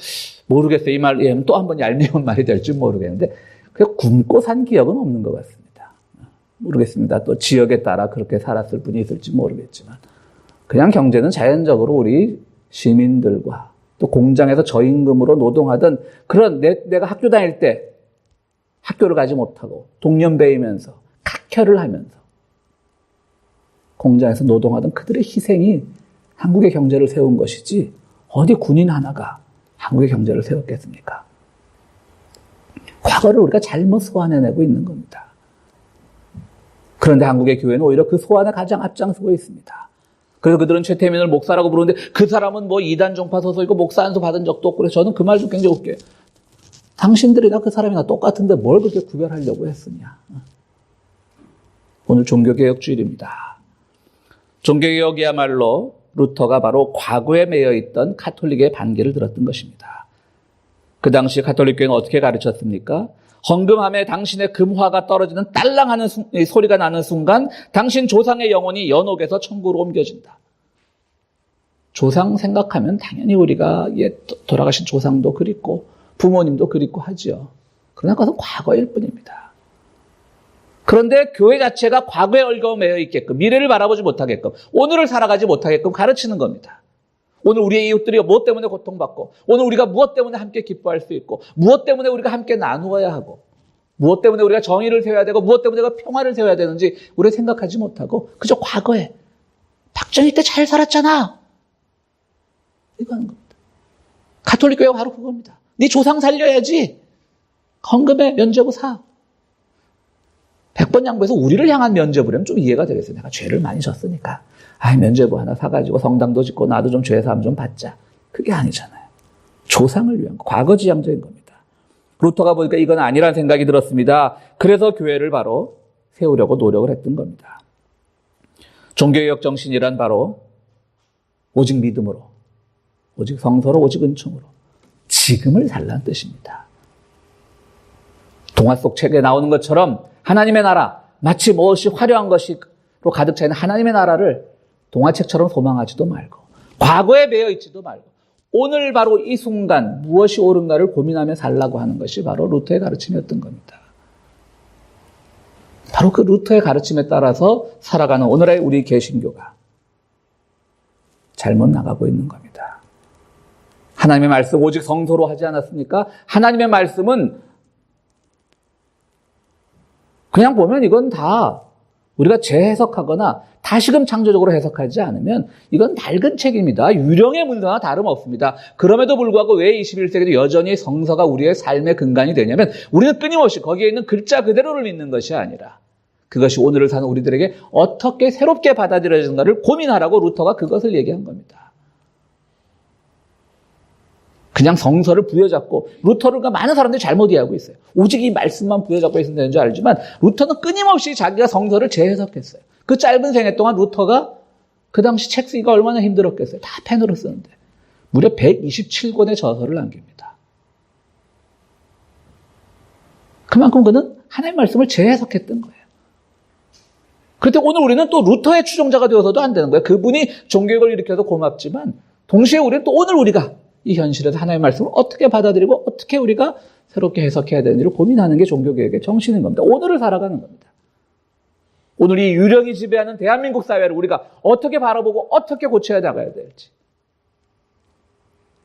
모르겠어요. 이 말이 또 한 번 얄미운 말이 될지 모르겠는데 그냥 굶고 산 기억은 없는 것 같습니다. 모르겠습니다. 또 지역에 따라 그렇게 살았을 분이 있을지 모르겠지만 그냥 경제는 자연적으로 우리 시민들과 또 공장에서 저임금으로 노동하던 그런 내가 학교 다닐 때 학교를 가지 못하고 동년배이면서 kak혈을 하면서 공장에서 노동하던 그들의 희생이 한국의 경제를 세운 것이지 어디 군인 하나가 한국의 경제를 세웠겠습니까? 과거를 우리가 잘못 소환해내고 있는 겁니다. 그런데 한국의 교회는 오히려 그 소환에 가장 앞장서고 있습니다. 그래서 그들은 최태민을 목사라고 부르는데 그 사람은 뭐 이단 종파 소속이고 목사 안수 받은 적도 없고 그래서 저는 그 말도 굉장히 웃겨요. 당신들이나 그 사람이나 똑같은데 뭘 그렇게 구별하려고 했으냐. 오늘 종교개혁주일입니다. 종교개혁이야말로 루터가 바로 과거에 매여있던 카톨릭의 반기를 들었던 것입니다. 그 당시 가톨릭교회는 어떻게 가르쳤습니까? 헌금함에 당신의 금화가 떨어지는 딸랑하는 소리가 나는 순간 당신 조상의 영혼이 연옥에서 천국으로 옮겨진다. 조상 생각하면 당연히 우리가 돌아가신 조상도 그립고 부모님도 그립고 하지요. 그러나 그것은 과거일 뿐입니다. 그런데 교회 자체가 과거에 얽어매여 있게끔 미래를 바라보지 못하게끔 오늘을 살아가지 못하게끔 가르치는 겁니다. 오늘 우리의 이웃들이 무엇 때문에 고통받고 오늘 우리가 무엇 때문에 함께 기뻐할 수 있고 무엇 때문에 우리가 함께 나누어야 하고 무엇 때문에 우리가 정의를 세워야 되고 무엇 때문에 우리가 평화를 세워야 되는지 우리가 생각하지 못하고 그저 과거에 박정희 때 잘 살았잖아. 이거 하는 겁니다. 가톨릭 교회가 바로 그겁니다. 네 조상 살려야지. 헌금에 면죄부 사. 100번 양보해서 우리를 향한 면죄부라면 좀 이해가 되겠어요. 내가 죄를 많이 졌으니까. 면죄부 하나 사가지고 성당도 짓고 나도 좀 죄사함 좀 받자. 그게 아니잖아요. 조상을 위한 거, 과거지향적인 겁니다. 루터가 보니까 이건 아니라는 생각이 들었습니다. 그래서 교회를 바로 세우려고 노력을 했던 겁니다. 종교개혁 정신이란 바로 오직 믿음으로, 오직 성서로, 오직 은총으로 지금을 살라는 뜻입니다. 동화 속 책에 나오는 것처럼 하나님의 나라, 마치 무엇이 화려한 것으로 가득 차 있는 하나님의 나라를 동화책처럼 소망하지도 말고 과거에 매여 있지도 말고 오늘 바로 이 순간 무엇이 옳은가를 고민하며 살라고 하는 것이 바로 루터의 가르침이었던 겁니다. 바로 그 루터의 가르침에 따라서 살아가는 오늘의 우리 개신교가 잘못 나가고 있는 겁니다. 하나님의 말씀 오직 성서로 하지 않았습니까? 하나님의 말씀은 그냥 보면 이건 다 우리가 재해석하거나 다시금 창조적으로 해석하지 않으면 이건 낡은 책입니다. 유령의 문서와 다름없습니다. 그럼에도 불구하고 왜 21세기도 여전히 성서가 우리의 삶의 근간이 되냐면 우리는 끊임없이 거기에 있는 글자 그대로를 믿는 것이 아니라 그것이 오늘을 사는 우리들에게 어떻게 새롭게 받아들여지는가를 고민하라고 루터가 그것을 얘기한 겁니다. 그냥 성서를 부여잡고 루터를 많은 사람들이 잘못 이해하고 있어요. 오직 이 말씀만 부여잡고 있으면 되는 줄 알지만 루터는 끊임없이 자기가 성서를 재해석했어요. 그 짧은 생애 동안 루터가 그 당시 책 쓰기가 얼마나 힘들었겠어요. 다 펜으로 쓰는데 무려 127권의 저서를 남깁니다. 그만큼 그는 하나님의 말씀을 재해석했던 거예요. 그런데 오늘 우리는 또 루터의 추종자가 되어서도 안 되는 거예요. 그분이 종교개혁을 일으켜서 고맙지만 동시에 우리는 또 오늘 우리가 이 현실에서 하나님의 말씀을 어떻게 받아들이고 어떻게 우리가 새롭게 해석해야 되는지를 고민하는 게 종교개혁의 정신인 겁니다. 오늘을 살아가는 겁니다. 오늘 이 유령이 지배하는 대한민국 사회를 우리가 어떻게 바라보고 어떻게 고쳐야 나가야 될지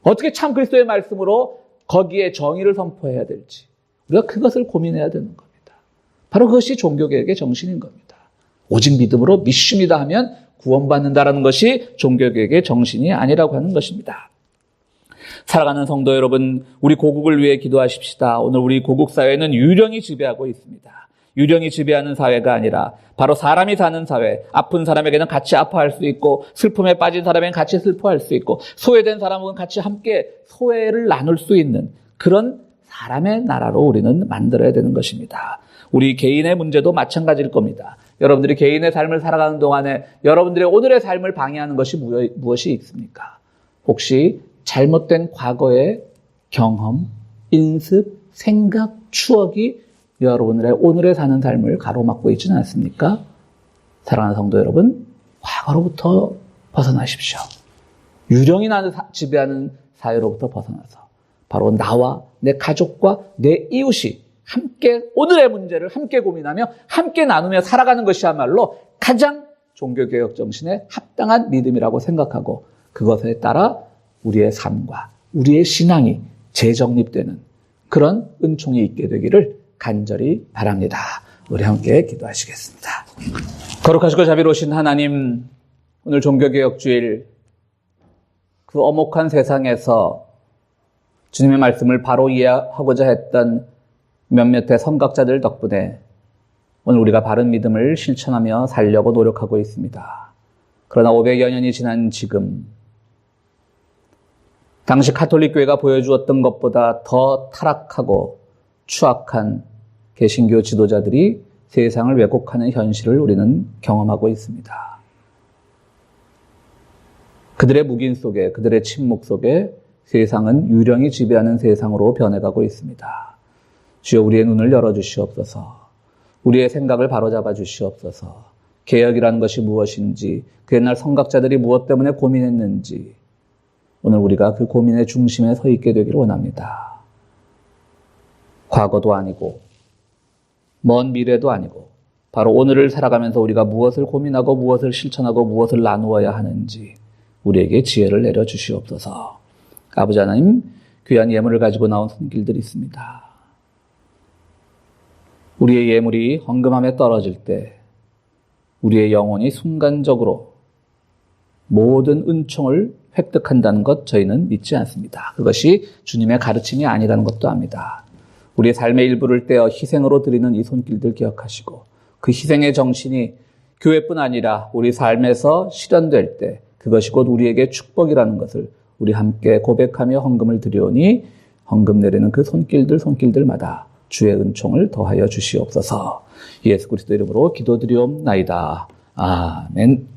어떻게 참 그리스도의 말씀으로 거기에 정의를 선포해야 될지 우리가 그것을 고민해야 되는 겁니다. 바로 그것이 종교개혁의 정신인 겁니다. 오직 믿음으로 믿습니다 하면 구원받는다라는 것이 종교개혁의 정신이 아니라고 하는 것입니다. 사랑하는 성도 여러분, 우리 고국을 위해 기도하십시다. 오늘 우리 고국 사회는 유령이 지배하고 있습니다. 유령이 지배하는 사회가 아니라 바로 사람이 사는 사회, 아픈 사람에게는 같이 아파할 수 있고 슬픔에 빠진 사람에게는 같이 슬퍼할 수 있고 소외된 사람은 같이 함께 소외를 나눌 수 있는 그런 사람의 나라로 우리는 만들어야 되는 것입니다. 우리 개인의 문제도 마찬가지일 겁니다. 여러분들이 개인의 삶을 살아가는 동안에 여러분들의 오늘의 삶을 방해하는 것이 무엇이 있습니까? 혹시 잘못된 과거의 경험, 인습, 생각, 추억이 여러분의 오늘에 사는 삶을 가로막고 있지는 않습니까? 사랑하는 성도 여러분, 과거로부터 벗어나십시오. 유령이 지배하는 사회로부터 벗어나서 바로 나와 내 가족과 내 이웃이 함께 오늘의 문제를 함께 고민하며 함께 나누며 살아가는 것이야말로 가장 종교개혁 정신에 합당한 믿음이라고 생각하고 그것에 따라 우리의 삶과 우리의 신앙이 재정립되는 그런 은총이 있게 되기를 간절히 바랍니다. 우리 함께 기도하시겠습니다. 거룩하시고 자비로우신 하나님, 오늘 종교개혁주일 그 엄혹한 세상에서 주님의 말씀을 바로 이해하고자 했던 몇몇의 선각자들 덕분에 오늘 우리가 바른 믿음을 실천하며 살려고 노력하고 있습니다. 그러나 500여 년이 지난 지금 당시 가톨릭 교회가 보여주었던 것보다 더 타락하고 추악한 개신교 지도자들이 세상을 왜곡하는 현실을 우리는 경험하고 있습니다. 그들의 묵인 속에, 그들의 침묵 속에 세상은 유령이 지배하는 세상으로 변해가고 있습니다. 주여 우리의 눈을 열어주시옵소서. 우리의 생각을 바로잡아 주시옵소서. 개혁이라는 것이 무엇인지, 그 옛날 선각자들이 무엇 때문에 고민했는지 오늘 우리가 그 고민의 중심에 서 있게 되기를 원합니다. 과거도 아니고 먼 미래도 아니고 바로 오늘을 살아가면서 우리가 무엇을 고민하고 무엇을 실천하고 무엇을 나누어야 하는지 우리에게 지혜를 내려주시옵소서. 아버지 하나님, 귀한 예물을 가지고 나온 손길들이 있습니다. 우리의 예물이 헌금함에 떨어질 때 우리의 영혼이 순간적으로 모든 은총을 획득한다는 것 저희는 믿지 않습니다. 그것이 주님의 가르침이 아니라는 것도 압니다. 우리의 삶의 일부를 떼어 희생으로 드리는 이 손길들 기억하시고 그 희생의 정신이 교회뿐 아니라 우리 삶에서 실현될 때 그것이 곧 우리에게 축복이라는 것을 우리 함께 고백하며 헌금을 드리오니 헌금 내리는 그 손길들마다 주의 은총을 더하여 주시옵소서. 예수 그리스도 이름으로 기도드리옵나이다. 아멘.